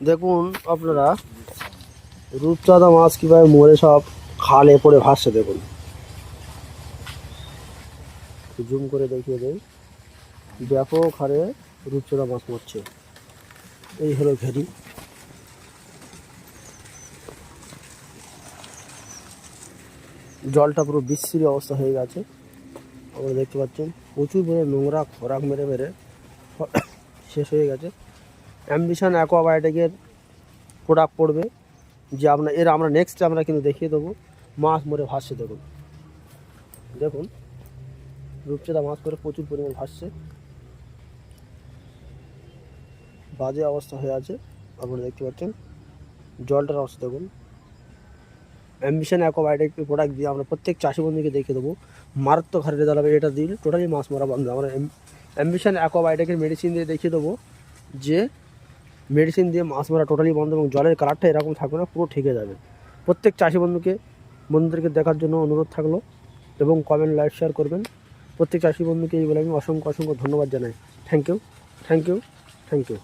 দেখুন আপনারা রূপচাঁদা মাছ কীভাবে মরে সব খালে পড়ে ভাসছে। দেখুন, জুম করে দেখিয়ে দেয়, ব্যাপক হারে রূপচাঁদা মাছ মরছে। এই হলো ঘেরি। জলটা পুরো বিশ্রী অবস্থা হয়ে গেছে। আপনারা দেখতে পাচ্ছেন প্রচুর পরিমাণে নোংরা খোরাক মেরে মেরে শেষ হয়ে গেছে। অ্যাম্বিশন অ্যাকোয়াবায়োটিকের প্রোডাক্ট পড়বে যে আমরা নেক্সট আমরা কিন্তু দেখিয়ে দেবো মাছ মরে ভাসছে। দেখুন দেখুন রূপচাঁদা মাছ করে প্রচুর পরিমাণ ভাসছে, বাজে অবস্থা হয়ে আছে। আপনারা দেখতে পাচ্ছেন জলটার অবস্থা দেখুন। অ্যাম্বিশন অ্যাকোয়াবায়োটিক প্রোডাক্ট দিয়ে আমরা প্রত্যেক চাষি বন্ধুকে দেখিয়ে দেবো মারাত্মক হারে রেজাল্ট হবে। এটা দিলে টোটালি মাছ মারা বন্ধ। আমরা অ্যাম্বিশন অ্যাকোয়াবায়োটিকের মেডিসিন দিয়ে দেখিয়ে দেবো যে মেডিসিন দিয়ে মাছ মারা টোটালি বন্ধ, এবং জলের কালারটা এরকম থাকবে না, পুরো ঠেকে যাবে। প্রত্যেক চাষি বন্ধুদেরকে দেখার জন্য অনুরোধ থাকলো, এবং কমেন্ট লাইক শেয়ার করবেন। প্রত্যেক চাষি বন্ধুকে এই বলে আমি অসংখ্য ধন্যবাদ জানাই। Thank you, thank you, thank you.